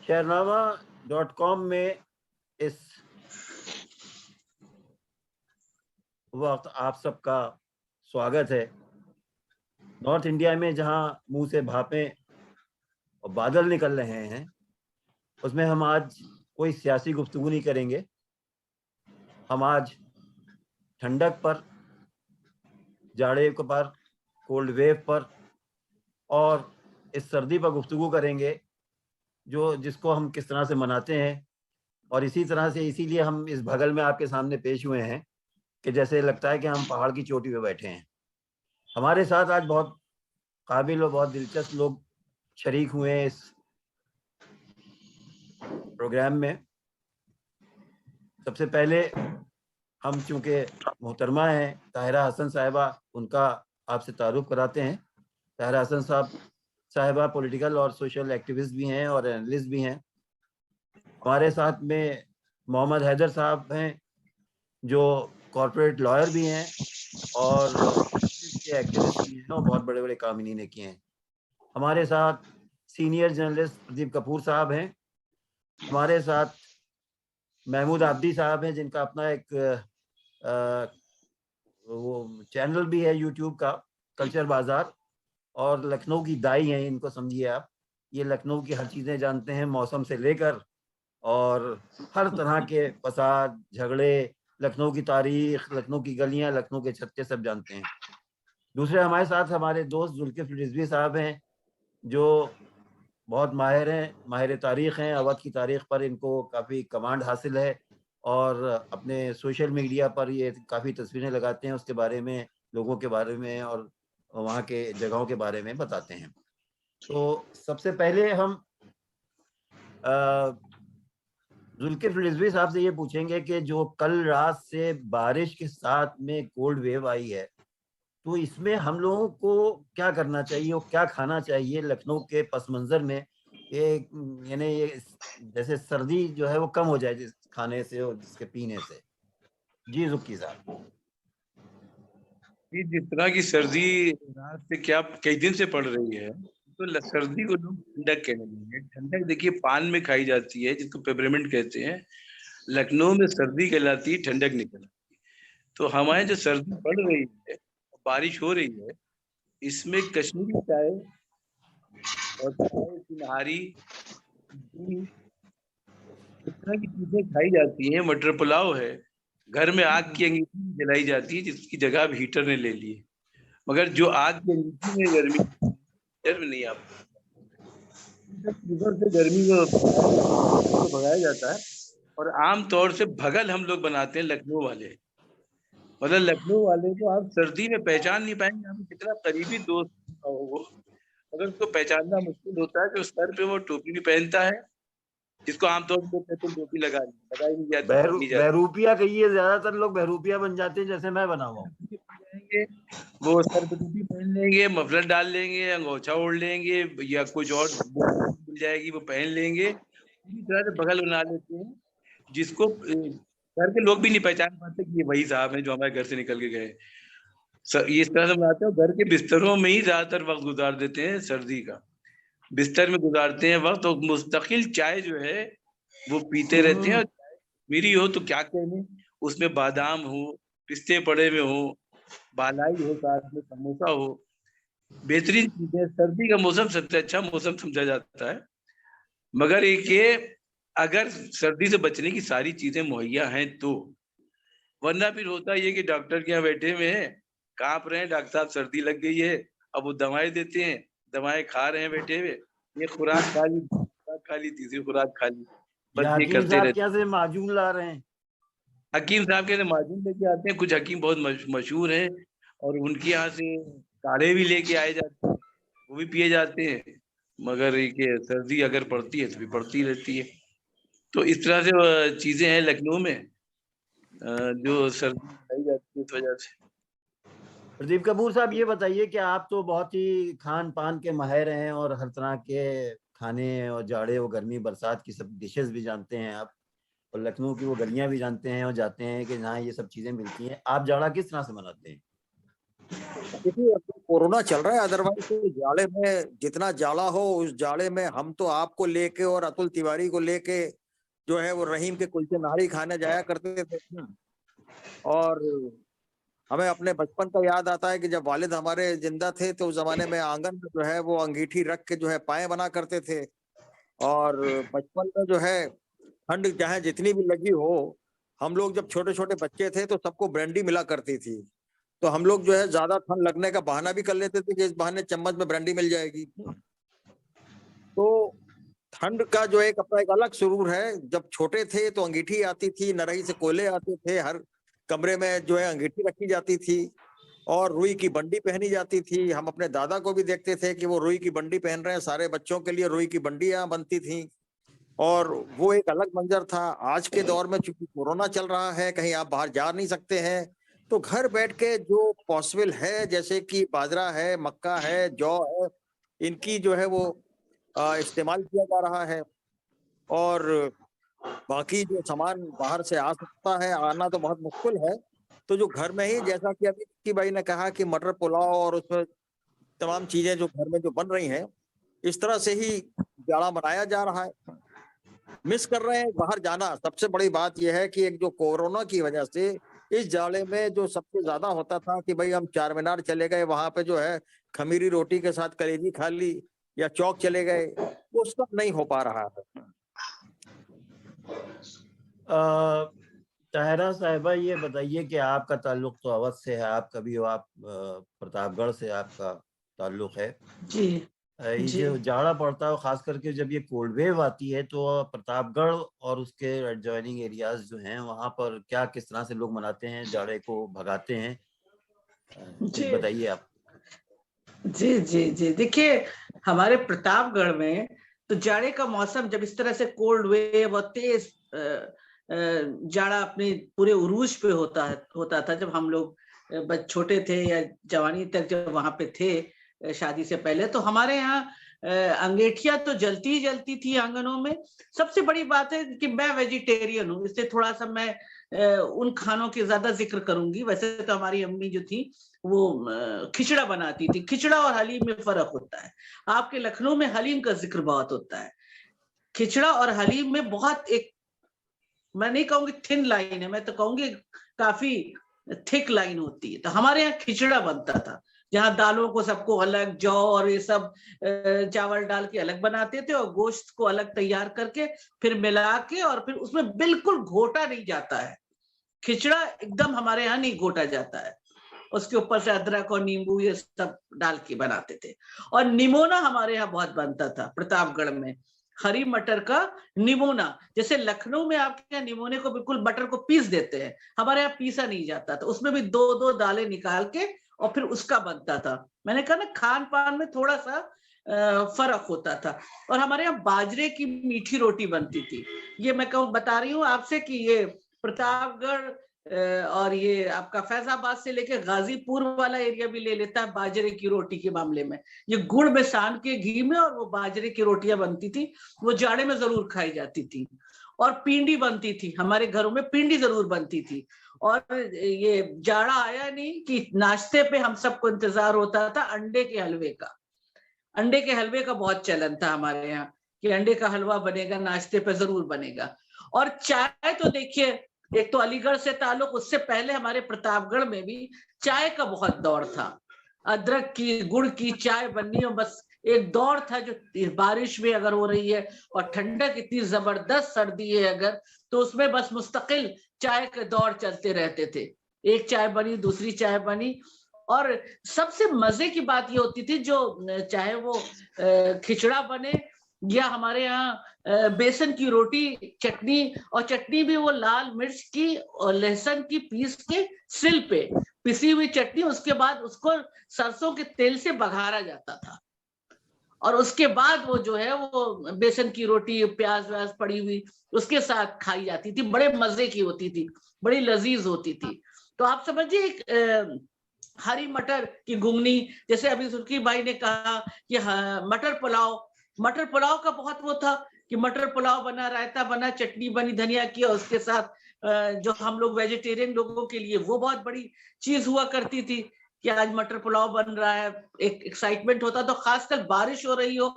शहरनामा.com में इस वक्त आप सबका स्वागत है। नॉर्थ इंडिया में जहां मुंह से भापें और बादल निकल रहे हैं, उसमें हम आज कोई सियासी गुफ्तगू नहीं करेंगे। हम आज ठंडक पर, जाड़े पर, कोल्ड वेव पर और इस सर्दी पर गुफ्तगू करेंगे जिसको हम किस तरह से मनाते हैं। और इसी तरह से इसीलिए हम इस भगल में आपके सामने पेश हुए हैं कि जैसे लगता है कि हम पहाड़ की चोटी पे बैठे हैं। हमारे साथ आज बहुत काबिल और बहुत दिलचस्प लोग शरीक हुए हैं इस प्रोग्राम में। सबसे पहले हम चूंकि मोहतरमा हैं ताहिरा हसन साहिबा, उनका आपसे तारुफ कराते हैं। ताहिरा हसन साहिबा पॉलिटिकल और सोशल एक्टिविस्ट भी हैं और एनालिस्ट भी हैं। हमारे साथ में मोहम्मद हैदर साहब हैं जो कॉर्पोरेट लॉयर भी हैं और के एक्टिविस्ट भी हैं और बहुत बड़े बड़े काम इन्होंने किए हैं। हमारे साथ सीनियर जर्नलिस्ट प्रदीप कपूर साहब हैं। हमारे साथ महमूद आब्दी साहब हैं जिनका अपना एक वो चैनल भी है यूट्यूब का, कल्चर बाजार, और लखनऊ की दाई हैं। इनको समझिए आप, ये लखनऊ की हर चीज़ें जानते हैं, मौसम से लेकर और हर तरह के फसाद झगड़े, लखनऊ की तारीख, लखनऊ की गलियां, लखनऊ के छत्ते सब जानते हैं। दूसरे हमारे साथ हमारे दोस्त जुल्किफ्ल रिजवी साहब हैं जो बहुत माहिर हैं, माहिर तारीख़ हैं। अवध की तारीख़ पर इनको काफ़ी कमांड हासिल है और अपने सोशल मीडिया पर ये काफ़ी तस्वीरें लगाते हैं, उसके बारे में, लोगों के बारे में और वहाँ के जगहों के बारे में बताते हैं। तो सबसे पहले हम जुल्किफ्ल रिजवी साहब से ये पूछेंगे कि जो कल रात से बारिश के साथ में कोल्ड वेव आई है, तो इसमें हम लोगों को क्या करना चाहिए और क्या खाना चाहिए लखनऊ के पस मंज़र में, ये यानी ये जैसे सर्दी जो है वो कम हो जाए जिस खाने से और जिसके पीने से। जी जुक्की साहब। जी, जिस तरह की सर्दी रात से क्या कई दिन से पड़ रही है, तो सर्दी को लोग ठंडक कहने लगे। ठंडक देखिए पान में खाई जाती है जिसको पेपरमिंट कहते हैं। लखनऊ में सर्दी कहलाती है ठंडक निकल। तो हमारे जो सर्दी पड़ रही है, बारिश हो रही है, इसमें कश्मीरी चाय और चाय की नहारी, इस तरह की चीजें खाई जाती हैं। मटर पुलाव है, घर में आग की अंगीठी जलाई जाती है जिसकी जगह अब हीटर ने ले ली है। मगर जो आग की अंगीठी में गर्मी हीटर में नहीं आ से गर्मी को भगाया जाता है। और आम तौर से भगल हम लोग बनाते हैं लखनऊ वाले। मतलब लखनऊ वाले को आप सर्दी में पहचान नहीं पाएंगे, आप कितना करीबी दोस्त हो वो, मगर उसको पहचानना मुश्किल होता है कि उस सर पे वो टोपी भी पहनता है जिसको आमतौर पर कहते हैं टोपी लगाई नहीं जाती। बहरूपिया कहिए, ज्यादातर लोग बहरूपिया बन जाते हैं, जैसे मैं बना हुआ हूँ। वो सर पे टोपी पहन लेंगे, मफलर डाल लेंगे, अंगोछा ओढ़ लेंगे या कुछ और मिल जाएगी वो पहन लेंगे, पूरी तरह से बगल बना लेते हैं जिसको घर के लोग भी नहीं पहचान पाते कि ये वही साहब हैं जो हमारे घर से निकल के गए। ये इस तरह से बनाते हैं। घर के बिस्तरों में ही ज्यादातर वक्त गुजार देते हैं, सर्दी का बिस्तर में गुजारते हैं वक्त। और मुस्तकिल चाय जो है वो पीते रहते हैं। और मेरी हो तो क्या कहने, उसमें बादाम हो, पिस्ते पड़े हुए हो, बालाई हो, साथ में समोसा हो, बेहतरीन चीजें। सर्दी का मौसम सबसे अच्छा मौसम समझा जाता है। मगर एक ये, अगर सर्दी से बचने की सारी चीजें मुहैया हैं तो, वरना फिर होता ये कि डॉक्टर के यहाँ बैठे हुए हैं, कांप रहे हैं, डॉक्टर साहब सर्दी लग गई है, अब वो दवाएं देते हैं, दवाएं खा रहे हैं बैठे हुए, ये खुराक खा ली, तीसरी खुराक खा ली, बस ये हकीम करते साहब रहते। क्या से माजून ला रहे हैं? हकीम साहब के माजून लेके आते हैं, कुछ हकीम बहुत मशहूर हैं और उनके यहाँ से काढ़े भी लेके आए जाते हैं, वो भी पिए जाते हैं। मगर ये सर्दी अगर पड़ती है तो भी पड़ती रहती है। तो इस तरह से चीजें हैं लखनऊ में जो सर्दी खाई जाती है इस वजह से। प्रदीप कपूर साहब, ये बताइए कि आप तो बहुत ही खान पान के माहिर हैं और हर तरह के खाने और जाड़े और गर्मी बरसात की सब डिशेस भी जानते हैं आप, और लखनऊ की वो गलियां भी जानते हैं और जाते हैं कि जहाँ ये सब चीज़ें मिलती हैं। आप जाड़ा किस तरह से मनाते हैं? देखिए अब तो कोरोना चल रहा है, अदरवाइज तो जाड़े में जितना जाड़ा हो उस जाड़े में हम तो आपको लेके और अतुल तिवारी को लेके जो है वो रहीम के कुलचे नारी खाने जाया करते थे। और हमें अपने बचपन का याद आता है कि जब वालिद हमारे जिंदा थे तो उस जमाने में आंगन में जो है वो अंगीठी रख के जो है पाए बना करते थे। और बचपन में जो है ठंड चाहे जितनी भी लगी हो, हम लोग जब छोटे छोटे बच्चे थे तो सबको ब्रांडी मिला करती थी, तो हम लोग जो है ज्यादा ठंड लगने का बहाना भी कर लेते थे कि इस बहाने चम्मच में ब्रांडी मिल जाएगी। तो ठंड का जो एक अपना एक अलग सुरूर है। जब छोटे थे तो अंगीठी आती थी, नरही से कोयले आते थे, हर कमरे में जो है अंगीठी रखी जाती थी और रुई की बंडी पहनी जाती थी। हम अपने दादा को भी देखते थे कि वो रुई की बंडी पहन रहे हैं, सारे बच्चों के लिए रुई की बंडियां बनती थी और वो एक अलग मंजर था। आज के दौर में चूंकि कोरोना चल रहा है, कहीं आप बाहर जा नहीं सकते हैं, तो घर बैठ के जो पॉसिबल है जैसे कि बाजरा है, मक्का है, जौ है, इनकी जो है वो इस्तेमाल किया जा रहा है। और बाकी जो सामान बाहर से आ सकता है, आना तो बहुत मुश्किल है। तो जो घर में ही, जैसा कि अभी की भाई ने कहा कि मटर पुलाव और उसमें तमाम चीजें जो घर में जो बन रही हैं, इस तरह से ही जाड़ा बनाया जा रहा है। मिस कर रहे हैं बाहर जाना। सबसे बड़ी बात यह है कि एक जो कोरोना की वजह से इस जाड़े में जो सबसे ज्यादा होता था कि भाई हम चार मीनार चले गए, वहां पे जो है खमीरी रोटी के साथ कलेजी खा ली, या चौक चले गए, वो सब नहीं हो पा रहा है। ताहिरा साहिबा, ये बताइए कि आपका ताल्लुक तो अवध से है, आप कभी हो, आप प्रतापगढ़ से आपका ताल्लुक है। जी ये जी जो जाड़ा पड़ता है, खास करके जब ये कोल्ड वेव आती है, तो प्रतापगढ़ और उसके एडजॉइनिंग एरियाज जो हैं वहां पर क्या किस तरह से लोग मनाते हैं, जाड़े को भगाते हैं, कुछ जी बताइए आप। जी जी जी देखिए, हमारे प्रतापगढ़ में तो जाड़े का मौसम जब इस तरह से कोल्ड वेव और तेज जाड़ा अपने पूरे उरूज पे होता था, जब हम लोग छोटे थे या जवानी तक जब वहां पे थे शादी से पहले, तो हमारे यहाँ अंगेठियां तो जलती ही जलती थी आंगनों में। सबसे बड़ी बात है कि मैं वेजिटेरियन हूँ, इससे थोड़ा सा मैं उन खानों की ज्यादा जिक्र करूंगी। वैसे तो हमारी अम्मी जो थी वो खिचड़ा बनाती थी। खिचड़ा और हलीम में फर्क होता है। आपके लखनऊ में हलीम का जिक्र बहुत होता है, खिचड़ा और हलीम में बहुत एक, मैं नहीं कहूंगी थिन लाइन है, मैं तो कहूंगी काफी थिक लाइन होती है। तो हमारे यहाँ खिचड़ा बनता था, जहाँ दालों को सबको अलग, जौ और ये सब चावल डाल के अलग बनाते थे और गोश्त को अलग तैयार करके फिर मिला के, और फिर उसमें बिल्कुल घोटा नहीं जाता है। खिचड़ा एकदम हमारे यहाँ नहीं घोटा जाता है, उसके ऊपर से अदरक और नींबू ये सब डाल के बनाते थे। और निमोना हमारे यहाँ बहुत बनता था प्रतापगढ़ में, हरी मटर का निमोना। जैसे लखनऊ में आपके यहाँ निमोने को बिल्कुल मटर को पीस देते हैं, हमारे यहाँ पीसा नहीं जाता था, उसमें भी दो दो दालें निकाल के और फिर उसका बनता था। मैंने कहा ना, खान पान में थोड़ा सा फर्क होता था। और हमारे यहाँ बाजरे की मीठी रोटी बनती थी। ये मैं कहूँ बता रही हूँ आपसे कि ये प्रतापगढ़ और ये आपका फैजाबाद से लेके गाजीपुर वाला एरिया भी ले लेता है बाजरे की रोटी के मामले में। ये गुड़ में सान के घी में और वो बाजरे की रोटियां बनती थी, वो जाड़े में जरूर खाई जाती थी। और पिंडी बनती थी, हमारे घरों में पिंडी जरूर बनती थी। और ये जाड़ा आया नहीं कि नाश्ते पे हम सबको इंतजार होता था अंडे के हलवे का। अंडे के हलवे का बहुत चलन था हमारे यहाँ कि अंडे का हलवा बनेगा, नाश्ते पे जरूर बनेगा। और चाय तो देखिए, एक तो अलीगढ़ से ताल्लुक, उससे पहले हमारे प्रतापगढ़ में भी चाय का बहुत दौर था। अदरक की, गुड़ की चाय बननी, और बस एक दौर था जो बारिश में अगर हो रही है और ठंडक इतनी जबरदस्त सर्दी है अगर, तो उसमें बस मुस्तकिल चाय के दौर चलते रहते थे। एक चाय बनी, दूसरी चाय बनी। और सबसे मजे की बात ये होती थी, जो चाहे वो खिचड़ा बने या हमारे यहाँ बेसन की रोटी, चटनी, और चटनी भी वो लाल मिर्च की और लहसुन की पीस के सिल पे पिसी हुई चटनी, उसके बाद उसको सरसों के तेल से बघारा जाता था और उसके बाद वो जो है वो बेसन की रोटी प्याज व्याज पड़ी हुई उसके साथ खाई जाती थी। बड़े मजे की होती थी, बड़ी लजीज होती थी। तो आप समझिए एक हरी मटर की घुगनी, जैसे अभी सुर्खी भाई ने कहा कि मटर पुलाव, मटर पुलाव का बहुत वो था कि मटर पुलाव बना, रायता बना, चटनी बनी धनिया की, और उसके साथ जो हम लोग वेजिटेरियन लोगों के लिए वो बहुत बड़ी चीज हुआ करती थी कि आज मटर पुलाव बन रहा है, एक एक्साइटमेंट होता। तो खासकर बारिश हो रही हो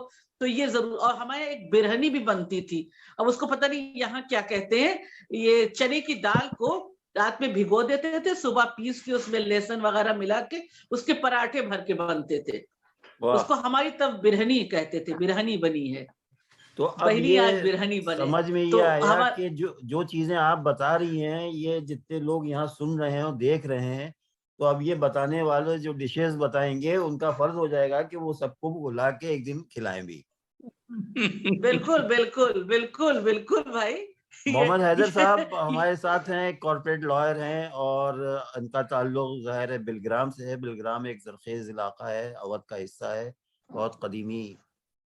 तो ये जरूर। और हमारे एक बिरहनी भी बनती थी, अब उसको पता नहीं यहाँ क्या कहते हैं, ये चने की दाल को रात में भिगो देते थे, सुबह पीस के उसमें लहसुन वगैरह मिला के उसके पराठे भर के बनते थे। उसको हमारी तब बिरहनी कहते थे, बिरहनी बनी है। तो अब बहनी आज ये बिरहनी बने। समझ में ये तो आया कि जो चीजें आप बता रही हैं, ये जितने लोग यहाँ सुन रहे हैं और देख रहे हैं, तो अब ये बताने वाले जो डिशेस बताएंगे उनका फर्ज हो जाएगा कि वो सबको बुला के एक दिन खिलाएं भी। बिल्कुल बिल्कुल बिल्कुल बिल्कुल भाई। मोहम्मद हैदर साहब हमारे साथ हैं, कॉर्पोरेट लॉयर हैं और इनका ताल्लुक ज़ाहिर है बिलग्राम से है। बिलग्राम एक ज़रखेज़ इलाका है, अवध का हिस्सा है, बहुत कदीमी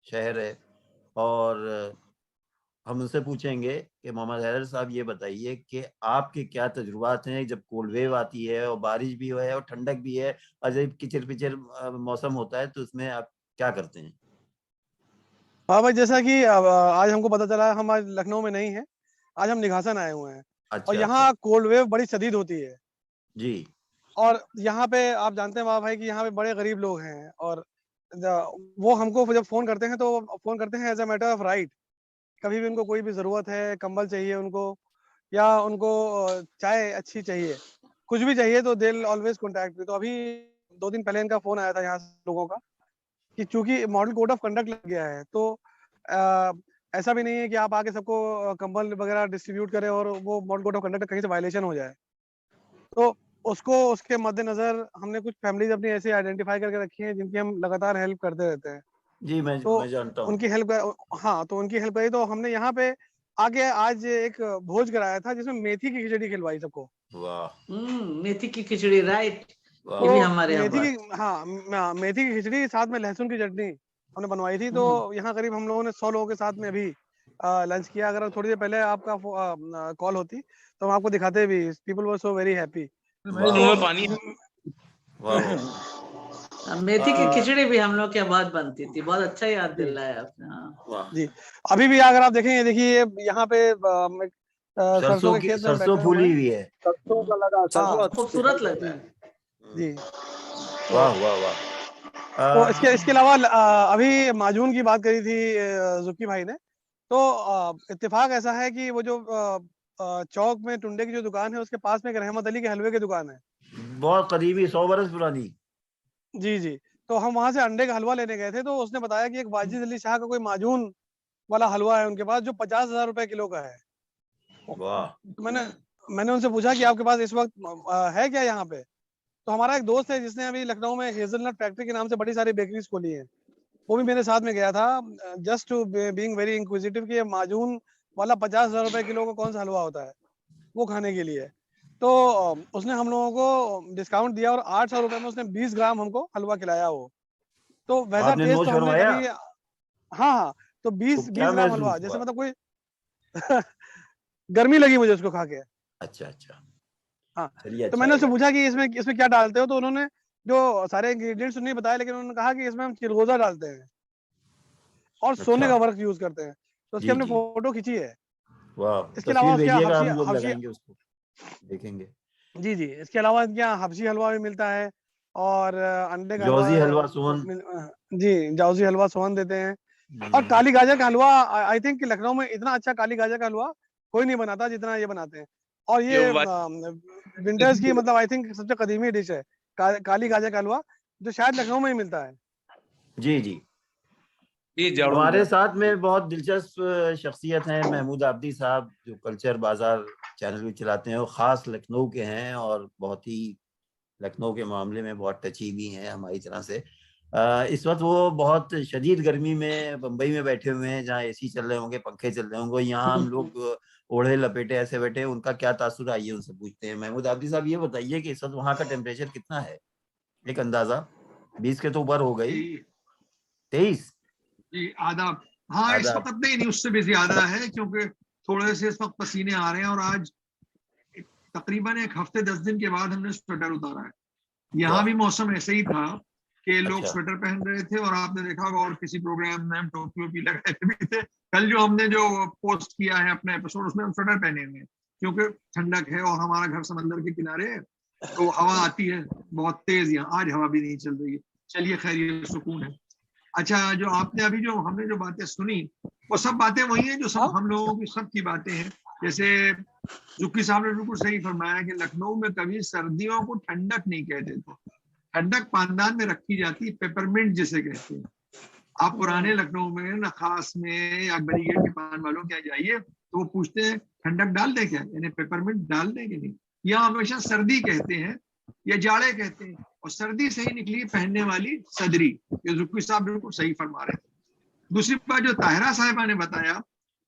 शहर है। और हम उनसे पूछेंगे कि मोहम्मद हैदर साहब ये बताइए कि आपके क्या तजुर्बात हैं जब कोल्ड वेव आती है और बारिश भी है और ठंडक भी है, अजीब किचर पिचर मौसम होता है, तो उसमें आप क्या करते हैं? हाँ भाई, जैसा कि आज हमको पता चला, हम आज लखनऊ में नहीं है, आज हम निघासन आए हुए हैं। और अच्छा, यहाँ कोल्ड वेव बड़ी शदीद होती है। जी। और यहाँ पे आप जानते हैं वाह भाई कि यहाँ पे बड़े गरीब लोग हैं, और वो हमको जब फोन करते हैं तो फोन करते हैं as a matter of right. कभी भी उनको कोई भी जरूरत है, कंबल चाहिए उनको, या उनको चाय अच्छी चाहिए, कुछ भी चाहिए, तो दे ऑलवेज कॉन्टैक्ट मी। तो अभी 2 दिन पहले इनका फोन आया था यहाँ से लोगों का कि चूंकि मॉडल कोड ऑफ कंडक्ट लग गया है, तो ऐसा भी नहीं है कि आप आके सबको कंबल वगैरह डिस्ट्रीब्यूट करें और वो मॉडल कोड ऑफ कंडक्ट कहीं से वायलेशन हो जाए। तो उसके मद्देनजर हमने कुछ फैमिलीज अपनी ऐसे आइडेंटिफाई करके रखी हैं जिनकी हम लगातार हेल्प करते रहते हैं। जी, मैं जानता हूँ। उनकी हेल्प, हाँ, तो उनकी हेल्प करी। तो हमने यहाँ पे आके आज एक भोज कराया था जिसमें मेथी की खिचड़ी खिलवाई सबको। वाह, मेथी की खिचड़ी, राइट। तो ये भी हमारे यहाँ मेथी की, हाँ, मेथी की खिचड़ी साथ में लहसुन की चटनी हमने बनवाई थी। तो यहाँ करीब हम लोगों ने 100 लोगों के साथ में अभी लंच किया। अगर थोड़ी देर पहले आपका कॉल होती तो हम आपको दिखाते भी। People were so very happy. पानी मेथी की खिचड़ी भी हम लोग के बहुत बनती थी। बहुत अच्छा याद दिलाया आपने। जी, अभी भी अगर आप देखेंगे, देखिए यहाँ पे सरसों के खेत में सरसों फूली हुई है, सरसों का लगा, सरसों खूबसूरत लगता है जी। वाह वाह वाह। तो इसके अलावा अभी माजून की बात करी थी जुकी भाई ने। तो इत्तेफाक ऐसा है कि वो जो चौक में टुंडे की जो दुकान है उसके पास में एक रहमत अली के हलवे की दुकान है, बहुत करीबी, 100 बरस पुरानी। जी जी। तो हम वहां से अंडे का हलवा लेने गए थे, तो उसने बताया कि एक वाजिद अली शाह का कोई माजून वाला हलवा है उनके पास जो 50,000 रुपए किलो का है। वाह। तो मैंने उनसे पूछा कि आपके पास इस वक्त है क्या यहाँ पे। तो हमारा एक दोस्त है जिसने अभी लखनऊ में हेजलनट फैक्ट्री के नाम से बड़ी सारी बेकरीज खोली है, वो भी मेरे साथ में गया था, just to being very inquisitive कि माजून वाला 50,000 रुपए किलो का कौन सा हलवा होता है वो खाने के लिए। तो उसने हम लोगों को डिस्काउंट दिया और 800 रुपए में उसने 20 ग्राम हमको हलवा खिलाया। वो तो वैसा आपने टेस्ट नोश तो हमने फरमाया? कभी, हाँ, तो 20 क्या ग्राम महसूस हलवा, जैसे हुआ? मतलब कोई गर्मी लगी मुझे उसको खा के। अच्छा, हाँ, चलिए, तो अच्छा मैंने उससे लगा। पूछा कि इसमें क्या डालते हो, तो उन्होंने जो सारे इंग्रेडिएंट्स नहीं बताया, लेकिन उन्होंने कहा कि इसमें हम चिलगोजा डालते हैं और सोने अच्छा, का वर्क यूज करते हैं। तो उसकी जी हमने जी, फोटो खींची है। वाह, इसके अलावा तस्वीर उसके यहाँ भेजिएगा, हबशी हम लोग हबशी लगाएंगे उसको, देखेंगे। जी जी, इसके अलावा इनके यहाँ हबशी हलवा भी मिलता है और अंडे का हलवा, जौजी हलवा सोहन। जी, जाउजी हलवा सोहन देते हैं। और काली गाजर का हलवा, आई थिंक लखनऊ में इतना अच्छा काली गाजर का हलवा कोई नहीं बनाता जितना ये बनाते हैं। और ये विंटर्स की मतलब आई थिंक सबसे कदीमी डिश है काली गाजर का हलवा, जो शायद लखनऊ में ही मिलता है। जी जी। हमारे साथ में बहुत दिलचस्प शख्सियत हैं महमूद आब्दी साहब, जो कल्चर बाजार चैनल भी चलाते हैं और ख़ास लखनऊ के हैं और बहुत ही लखनऊ के मामले में बहुत टची भी हैं हमारी तरह से। इस वक्त वो बहुत शदीद गर्मी में बम्बई में बैठे हुए हैं, जहाँ एसी चल रहे होंगे, पंखे चल रहे होंगे, यहाँ हम लोग ओढ़े लपेटे ऐसे बैठे हैं। उनका क्या तासुर, आइए उनसे पूछते हैं। महमूद आब्दी साहब, ये बताइए कि इस वक्त वहाँ का टेम्परेचर कितना है? एक अंदाजा, 20 के तो ऊपर हो गई, 23 जी, आदाब। हाँ, इस वक्त नहीं, उससे भी ज्यादा है, क्योंकि थोड़े से इस वक्त पसीने आ रहे हैं और आज तकरीबन 1 हफ्ते 10 दिन के बाद हमने स्वेटर उतारा है। यहाँ भी मौसम ऐसे ही था कि लोग स्वेटर पहन रहे थे, और आपने देखा होगा और किसी प्रोग्राम में हम टोपी वोपी लगाए भी थे। कल जो हमने जो पोस्ट किया है अपना एपिसोड, उसमें हम स्वेटर पहने हुए हैं क्योंकि ठंडक है और हमारा घर समंदर के किनारे है, तो हवा आती है बहुत तेज, यहाँ आज हवा भी नहीं चल रही है। चलिए खैर, ये सुकून है। अच्छा, जो आपने अभी जो हमने जो बातें सुनी वो सब बातें वही हैं जो सब हम लोगों की सब की बातें हैं। जैसे जुक्की साहब ने बिल्कुल सही फरमाया कि लखनऊ में कभी सर्दियों को ठंडक नहीं कहते थे, ठंडक पानदान में रखी जाती, पेपरमिंट जिसे कहते हैं। आप पुराने लखनऊ में नखास में या अकबरी गेट के पान वालों के यहाँ जाइए तो वो पूछते हैं ठंडक डाल दें क्या, यानी पेपरमिंट डाल दें कि नहीं। यहाँ हमेशा सर्दी कहते हैं या जाड़े कहते हैं, और सर्दी से ही निकली पहनने वाली सदरी। ये जुक्की साहब बिल्कुल सही फरमा रहे थे। दूसरी बात जो ताहिरा साहिबा ने बताया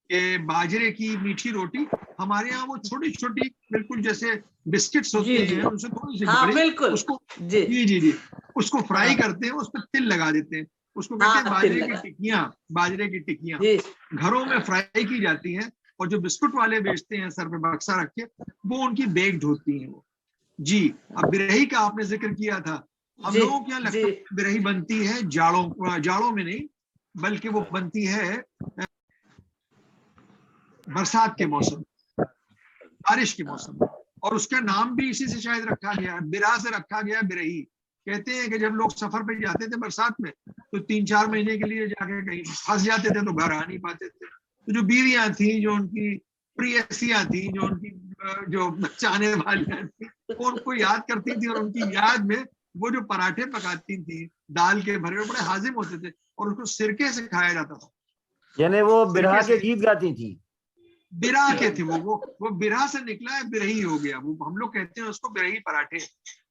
कि बाजरे की मीठी रोटी, हमारे यहाँ वो छोटी छोटी बिल्कुल जैसे बिस्किट्स होते हैं, उनसे थोड़ी सी हाँ, बड़ी, बिल्कुल उसको जी जी उसको फ्राई करते हैं, उस पर तिल लगा देते हैं, उसको कहते हैं बाजरे की टिक्कियां। बाजरे की टिक्कियां घरों में फ्राई की जाती हैं, और जो बिस्कुट वाले बेचते हैं सर पे बक्सा रख के, वो उनकी बेक्ड होती हैं वो। जी, अब बिरही का आपने जिक्र किया था, हम लोगों के यहाँ लखनऊ बिरही बनती है जाड़ों में नहीं, बल्कि वो बनती है बरसात के मौसम, बारिश के मौसम में, और उसका नाम भी इसी से शायद रखा गया, बिरहा से रखा गया बिरही। कहते हैं कि जब लोग सफर पे जाते थे बरसात में तो 3-4 महीने के लिए जाके कहीं फंस जाते थे तो घर आ नहीं पाते थे, तो जो बीवियां थी, जो उनकी प्रियसियां थी, जो उनकी जो चाहने वालियां थी, वो उनको याद करती थी, और उनकी याद में वो जो पराठे पकाती थी दाल के भरे हुए, बड़े हाजिम होते थे, और उसको सिरके से खाया जाता था। यानी वो बिरहा के गीत गाती थी, बिरहा के थे वो बिरहा से निकला है, बिरही हो गया वो। हम लोग कहते हैं उसको बिरही पराठे।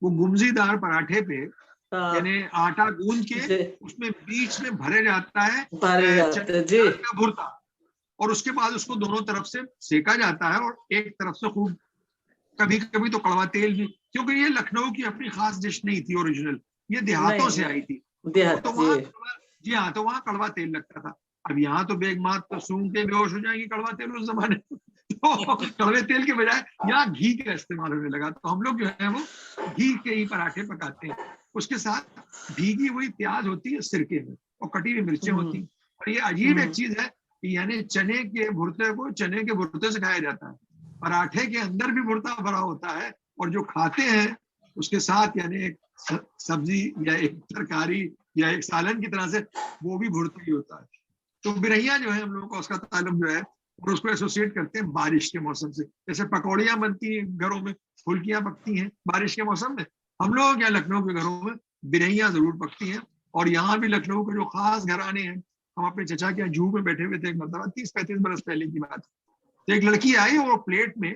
वो गुमजीदार पराठे पे यानी आटा गूंद के उसमें बीच में भरे जाता है चने का भुर्ता, और उसके बाद उसको दोनों तरफ से सेका जाता है, और एक तरफ से खूब कभी कभी तो कड़वा तेल भी, क्योंकि ये लखनऊ की अपनी खास डिश नहीं थी ओरिजिनल, ये देहातों से आई थी। तो वहाँ जी हाँ, तो वहाँ कड़वा तेल लगता था। अब यहाँ तो बेगमात तो सूंघ के बेहोश हो जाएंगी कड़वा तेल उस जमाने तो कड़वे तेल के बजाय यहाँ घी का इस्तेमाल होने लगा, तो हम लोग जो है वो घी के ही पराठे पकाते हैं। उसके साथ भीगी हुई प्याज होती है सिरके में, और कटी हुई मिर्चें होती हैं। और ये अजीब एक चीज है कि यानी चने के भुर्ते को चने के भुर्ते से खाया जाता है, पराठे के अंदर भी भुर्ता भरा होता है, और जो खाते हैं उसके साथ यानी एक सब्जी या एक तरकारी या एक सालन की तरह से वो भी भुर्ता ही होता है। तो बिरहिया जो है हम लोगों का उसका ताल्लुक जो है, और उसको एसोसिएट करते हैं बारिश के मौसम से। जैसे पकौड़ियां बनती हैं घरों में, फुल्कियां पकती हैं बारिश के मौसम में, हम लोग या लखनऊ के घरों में बिरहियां जरूर पकती हैं। और यहाँ भी लखनऊ के जो खास घराने हैं, हम अपने चचा के यहाँ जू में बैठे हुए थे एक मरतबा, 30-35 बरस पहले की बात। तो एक लड़की आई और प्लेट में,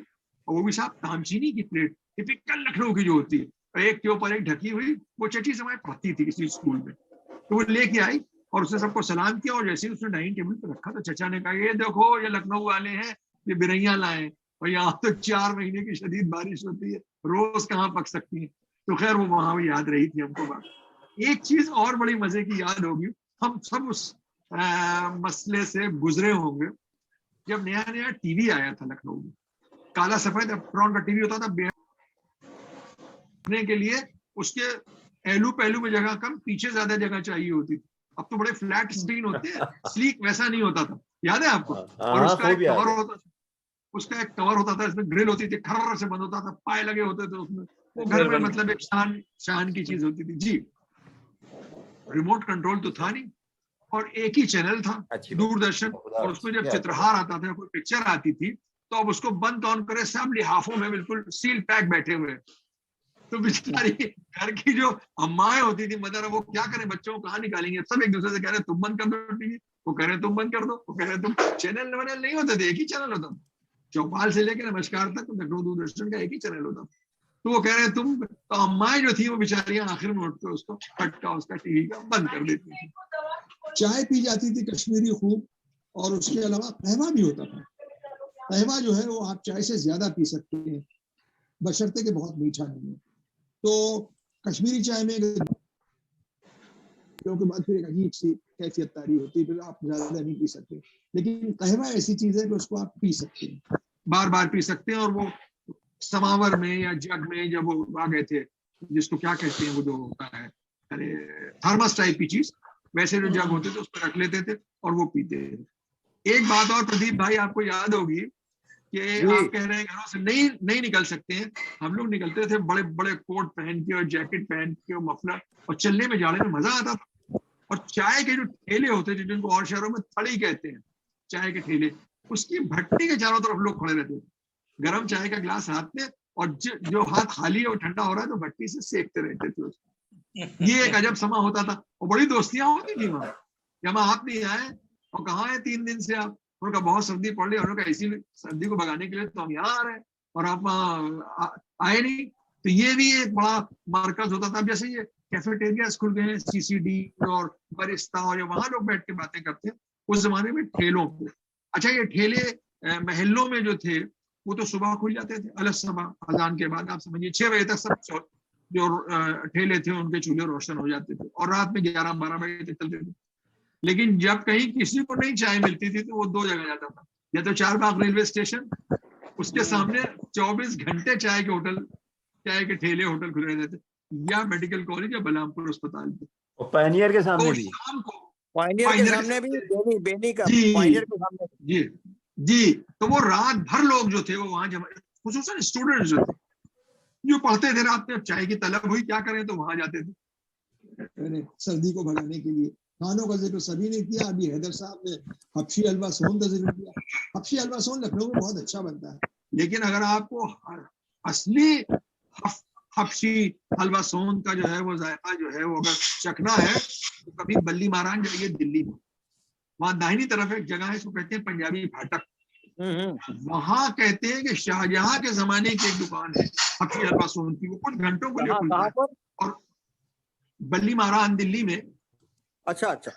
और वो भी साहब तामचीनी की प्लेट, टिपिकल लखनऊ की जो होती है, एक के ऊपर एक ढकी हुई, वो चची समय पढ़ती थी किसी स्कूल में, तो वो लेके आई और उसने सबको सलाम किया, और जैसे ही उसने डाइनिंग टेबल पर रखा तो चचा ने कहा, ये देखो ये लखनऊ वाले हैं, ये बिरहियां लाए, और यहाँ तो 4 महीने की शदीद बारिश होती है, रोज कहाँ पक सकती है। तो खैर वो वहां भी याद रही थी हमको बात। एक चीज और बड़ी मजे की याद होगी, हम सब उस मसले से गुजरे होंगे, जब नया नया टीवी आया था लखनऊ में, काला सफेद एप्रोन का टीवी होता था, बैठने के लिए उसके एलू पहलू में जगह कम, पीछे ज्यादा जगह चाहिए होती थी। अब तो बड़े फ्लैट स्क्रीन होते हैं, स्लीक वैसा नहीं होता था, याद है आपको? और उसका एक कवर होता था, उसका एक कवर होता था, इसमें ग्रिल होती थी, खर्र से बंद होता था, पाए लगे होते थे उसमें, वो घर में मतलब एक शान की चीज होती थी। जी, रिमोट कंट्रोल तो था नहीं, और एक ही चैनल था दूरदर्शन, और उसमें जब चित्रहार आता था, कोई पिक्चर आती थी, तो अब उसको बंद ऑन करे, सब लिहाफों में बिल्कुल सील पैक बैठे हुए, तो बेचारी घर की जो अम्माएं होती थी, मदर, वो क्या करें, बच्चों को कहाँ निकालेंगे, सब एक दूसरे से कह रहे तुम बंद कर दो टीवी, वो कह रहे तुम बंद कर दो, वो कह रहे तुम, चैनल वैनल नहीं होते थे, एक ही चैनल होता था, चौपाल से लेकर नमस्कार तक लखनऊ दूरदर्शन का एक ही चैनल होता था। तो वो कह रहे तुम, तो अम्माएं जो थी वो बेचारियां आखिर में उठकर उसको फटका उसका टीवी का बंद कर देती थी। चाय पी जाती थी कश्मीरी खूब, और उसके अलावा कहवा भी होता था। कहवा जो है वो आप चाय से ज्यादा पी सकते हैं, बशर्ते के बहुत मीठा नहीं है। तो कश्मीरी चाय में के बाद फिर एक अजीब सी कैफियत तारी होती है, फिर आप ज्यादा नहीं पी सकते। लेकिन कहवा ऐसी चीज है कि उसको आप पी सकते हैं, बार बार पी सकते हैं। और वो समावर में या जग में जब वो आ गए थे, जिसको क्या कहते हैं वो जो होता है, अरे थर्मस टाइप की चीज, वैसे जो जग होते थे उस पर रख लेते थे और वो पीते थे। एक बात और प्रदीप भाई आपको याद होगी कि जी। आप कह रहे हैं घरों से नहीं निकल सकते हैं, हम लोग निकलते थे बड़े बड़े कोट पहन के और जैकेट पहन के और मफलर, और चलने में जाने में मजा आता था। और चाय के जो ठेले होते थे, जिनको और शहरों में थड़ी कहते हैं, चाय के ठेले, उसकी भट्टी के चारों तरफ लोग खड़े रहते थे, गर्म चाय का गिलास हाथ में, और जो हाथ खाली है वो ठंडा हो रहा है तो भट्टी से सेकते रहते थे उसको। ये एक अजब समा होता था, और बड़ी दोस्तियां होती थी वहां। जब आप नहीं आए और कहाँ है 3 दिन से आप, उनका बहुत सर्दी पड़ रही है, उन्होंने कहा इसी सर्दी को भगाने के लिए तो हम यहाँ आ रहे हैं और आप आए नहीं। तो ये भी एक बड़ा मरकज होता था। जैसे ये कैफेटेरिया खुल गए, सीसीडी और बरिस्ता, और वहां लोग बैठ के बातें करते हैं। उस जमाने में ठेलों पे, अच्छा ये ठेले महल्लों में जो थे वो तो सुबह खुल जाते थे, अलग सुबह अजान के बाद, आप समझिए 6 बजे तक सब जो ठेले थे उनके चूल्हे रोशन हो जाते थे, और रात में 11-12 बजे तक चलते थे। लेकिन जब कहीं किसी को नहीं चाय मिलती थी तो वो 2 जगह जाता था, या तो चारबाग रेलवे स्टेशन, उसके सामने 24 घंटे चाय के होटल, चाय के ठेले होटल खुले रहते थे, या मेडिकल कॉलेज या बलरामपुर अस्पताल पे। और पायनियर के सामने तो भी, शाम को पायनियर के सामने भी, बेनी का जी पायनियर के सामने। जी जी, तो वो रात भर लोग जो थे वो वहां जमा, खुसूसन स्टूडेंट्स जो थे, जो पढ़ते थे रात में, चाय की तलब हुई क्या करें तो वहां जाते थे सर्दी को भगाने के लिए। खानों का जिक्र सभी ने किया, अभी हैदर साहब ने हबशी हलवा सोन का जिक्र किया। हबशी हलवा सोन लखनऊ में बहुत अच्छा बनता है, लेकिन अगर आपको असली हबशी हलवा सोन का जो है वो जायका जो है वो अगर चखना है तो कभी बल्ली मारान जाइए दिल्ली में, वहां दाहिनी तरफ एक जगह है, इसको कहते हैं पंजाबी फाटक। वहां कहते हैं कि शाहजहां के जमाने की एक दुकान है हबशी हलवा सोन की, वो कुछ घंटों के लिए खुलता है, और बल्ली मारान दिल्ली में। अच्छा अच्छा,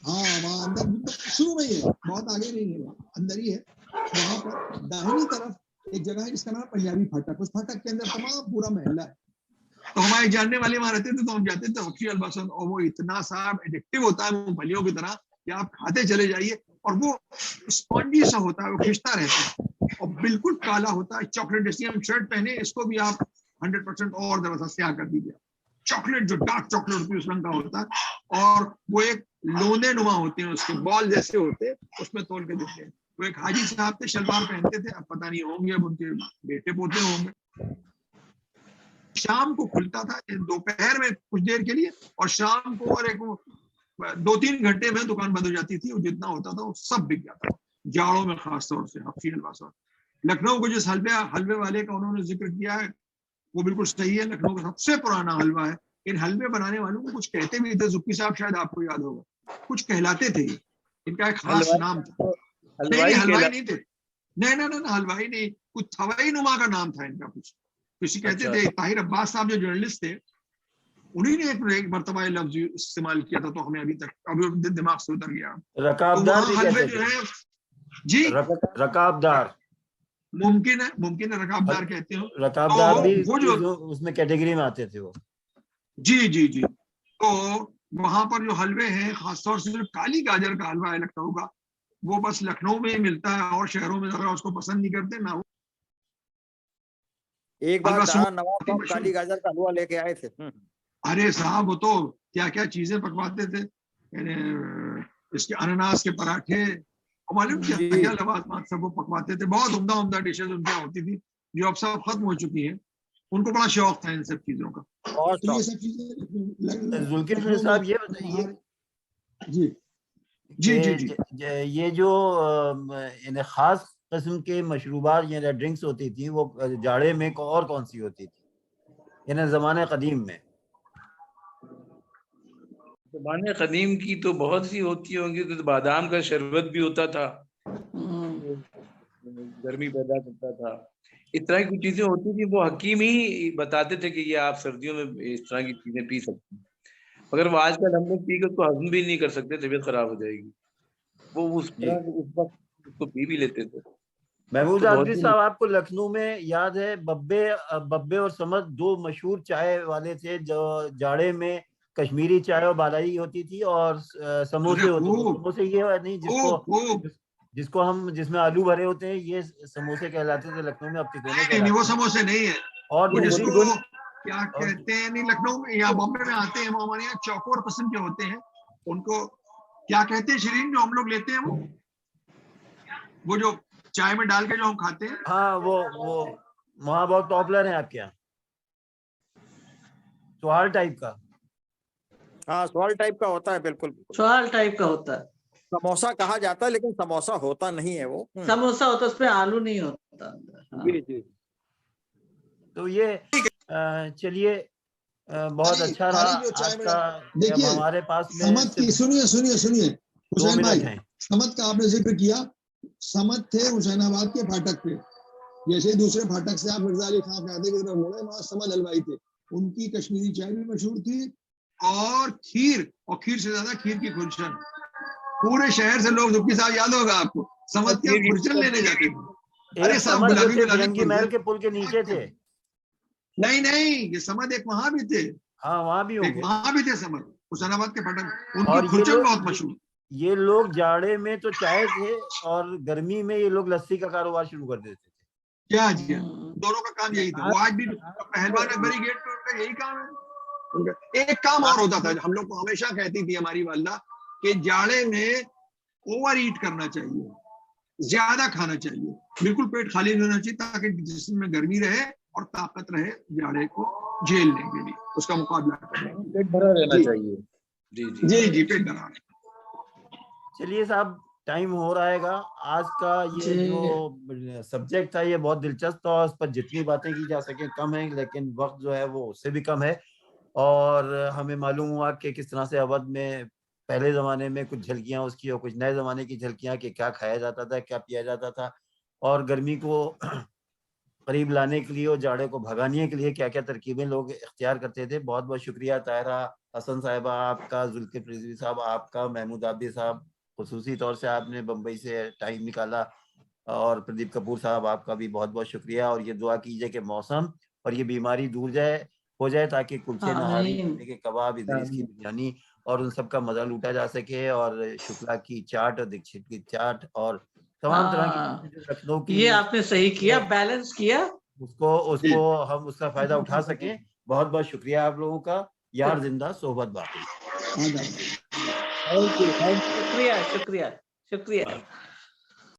हाँ वहाँ अंदर शुरू में ही है, बहुत आगे नहीं है, वहाँ अंदर ही है। वहां पर दाहिनी तरफ एक जगह है जिसका नाम पंजाबी फाटक, उस फाटक के अंदर तमाम पूरा महल्ला है। तो हमारे जानने वाले वहां रहते थे, तो हम जाते थे हबशी हलवा सोन, और वो इतना सा एडिक्टिव होता है मूंगफलियों की तरह कि आप खाते चले जाइए, और वो स्पॉन्जी सा होता है, वो खिंचता रहता है और बिल्कुल काला होता है, चॉकलेट जैसी। हम शर्ट पहने, इसको भी आप 100% और जरा सा स्याह कर दीजिए, चॉकलेट जो डार्क चॉकलेट होती है उस रंग का होता है, और वो एक लोने नुमा होते हैं, उसके बॉल जैसे होते हैं, उसमें तोल के देते हैं। वो एक हाजी साहब थे, शलवार पहनते थे, अब पता नहीं होंगे, अब उनके बेटे पोते होंगे। शाम को खुलता था, दोपहर में कुछ देर के लिए, और शाम को और एक 2-3 घंटे में दुकान बंद हो जाती थी, और जितना होता था वो सब बिक जाता था, जाड़ों में खास तौर से हबशी हलवा सोन। लखनऊ को जिस हलवे वाले का उन्होंने जिक्र किया है वो बिल्कुल सही है, लखनऊ का सबसे पुराना हलवा है। इन हलवे बनाने वालों को कुछ कहते भी थे, जुक्की साहब शायद आपको याद होगा, कुछ कहलाते थे, इनका एक खास नाम था। नहीं हलवाई नहीं थे, नहीं हलवाई नहीं, कुछ थवाई नुमा का नाम था इनका, कुछ किसी कहते थे। ताहिर अब्बास साहब जो जर्नलिस्ट थे, उन्हीं ने एक मरतबा लफ्ज इस्तेमाल किया था, तो हमें अभी दिमाग से उतर गया। रकाबदार भी हलवे कहते जो थे, है जी, रकाबदार, मुमकिन है रकाबदार कहते हो, रकाबदार भी वो जो उसमें कैटेगरी में आते थे वो। जी तो वहां पर जो हलवे हैं, खासतौर से जो काली गाजर का हलवा है लखनऊ का, वो बस लखनऊ में ही मिलता है, और शहरों में जरा उसको पसंद नहीं करते ना। एक बार नवाब साहब काली गाजर का हलवा लेके आए थे। अरे साहब वो तो क्या क्या चीजें पकवाते थे, इसके अनानास के पराठे, मालूम क्या लवाजमात सब वो पकवाते थे। बहुत उम्दा डिशेज उनके होती थी, जो अब सब खत्म हो चुकी है। उनको बड़ा शौक था इन सब चीजों का। तो ये सब चीजें जुल्किफिल साहब ये बताइए, जी ये जो खास किस्म के मशरूबात या ड्रिंक्स होती थी, वो जाड़े में और कौन सी होती थी इन ज़माने कदीम में? ज़माने कदीम की तो बहुत सी होती होंगी, तो बादाम का शरबत भी होता था, गर्मी पैदा करता था। इस तरह की चीजें होती थी, वो हकीम ही बताते थे कि ये आप सर्दियों में इस तरह की चीजें पी सकते हैं, मगर वो आजकल हम लोग पी कर उसको हजम भी नहीं कर सकते, तबीयत खराब हो जाएगी। वो उस तरह उस वक्त उसको पी भी लेते थे। महमूद आजमी साहब, आपको लखनऊ में याद है बब्बे और समद 2 मशहूर चाय वाले थे, जो जाड़े में कश्मीरी चाय और बालाई होती थी, और समोसे होते थे। समोसे ये नहीं जिसमें आलू भरे होते हैं, ये समोसे कहलाते थे लखनऊ में। अब नहीं, वो समोसे नहीं है, और वो जिसको क्या कहते हैं, नहीं लखनऊ में या बॉम्बे में आते हैं, वो हमारे यहाँ चौकोर किस्म के होते हैं, उनको क्या कहते हैं शिरीन, जो हम लोग लेते हैं, वो जो चाय में डाल के जो हम खाते हैं। हाँ वो वहाँ बहुत पॉपुलर है आपके यहाँ, स्वाल टाइप का। हाँ स्वाल टाइप का होता है, बिल्कुल स्वाल टाइप का होता है। समोसा कहा जाता है लेकिन समोसा होता नहीं है वो। समोसा होता है, उसमें आलू नहीं होता अंदर। हाँ। जी जी। तो ये चलिए बहुत अच्छा रहा जो चाय में आपका। अब देखिए, हमारे पास में समत की सिर्फ सुनिए 2 हुसैन मिनट भाई, हैं। समत का आपने जिक्र किया। समत थे हुसैनाबाद के फाटक पे, जैसे दूसरे फाटक से आप मिर्जा अली खां कायदे की तरफ मुड़े, वहां समत हलवाई थे। उनकी कश्मीरी चाय भी मशहूर थी, और खीर से ज्यादा खीर की खुरचन। पूरे शहर से लोग, जुब्बी साहब याद होगा आपको, समत के खुरचन लेने जाते थे। अरे एक साहब, समझ जो गुलाबी थे गुलाबी फिरंगी महल खुरचन। के पुल के नीचे थे। नहीं, ये समत एक वहां भी थे, हाँ वहाँ भी एक होंगे। वहां भी थे समत, हुसैनाबाद के फाटक। और उनकी खुरचन बहुत मशहूर। ये लोग जाड़े में तो चाय थे, और गर्मी में ये लोग लस्सी का कारोबार शुरू कर देते थे। क्या जी, दोनों का काम यही था। वो आज भी पहलवान अकबरी गेट पे उनका यही काम है। उनका एक काम और होता था, हम लोग को हमेशा कहती थी हमारी वालदा, कि जाड़े में ओवर ईट करना चाहिए, ज्यादा खाना चाहिए, बिल्कुल पेट खाली नहीं होना चाहिए, ताकि जिस्म में गर्मी रहे और ताकत रहे जाड़े को झेलने के लिए, उसका मुकाबला करने के लिए। पेट भरा रहना जी। चाहिए। जी जी पेट भरा। चलिए साहब, टाइम हो रहा है। आज का ये जी। जो सब्जेक्ट था ये बहुत दिलचस्प था, और उस पर जितनी बातें की जा सके कम है, लेकिन वक्त जो है वो उससे भी कम है। और हमें मालूम हुआ कि किस तरह से अवध में पहले जमाने में कुछ झलकियां उसकी, और कुछ नए जमाने की झलकियां, कि क्या खाया जाता था, क्या पिया जाता था, और गर्मी को करीब लाने के लिए और जाड़े को भगाने के लिए क्या क्या तरकीबें लोग इख्तियार करते थे। बहुत बहुत शुक्रिया ताहिरा हसन साहिबा आपका, जुल्किफ्ल रिजवी साहब आपका, महमूद आबिदी साहब खुसूसी तौर से आपने बम्बई से टाइम निकाला, और प्रदीप कपूर साहब आपका भी बहुत बहुत शुक्रिया। और ये दुआ कीजिए कि मौसम और ये बीमारी दूर हो जाए, ताकि कुल्चे नहारी, आमीन। के कबाब, इदरीस की बिरयानी और उन सब का मजा लूटा जा सके, और शुक्ला की चाट और दीक्षित की चाट और तमाम तरह की हाँ, जो लखनऊ की ये आपने सही किया, बैलेंस किया। उसको हम उसका फायदा उठा सकें। बहुत बहुत शुक्रिया आप लोगों का। यार जिंदा सोहबत बाकी। हाँ, शुक्रिया शुक्रिया शुक्रिया।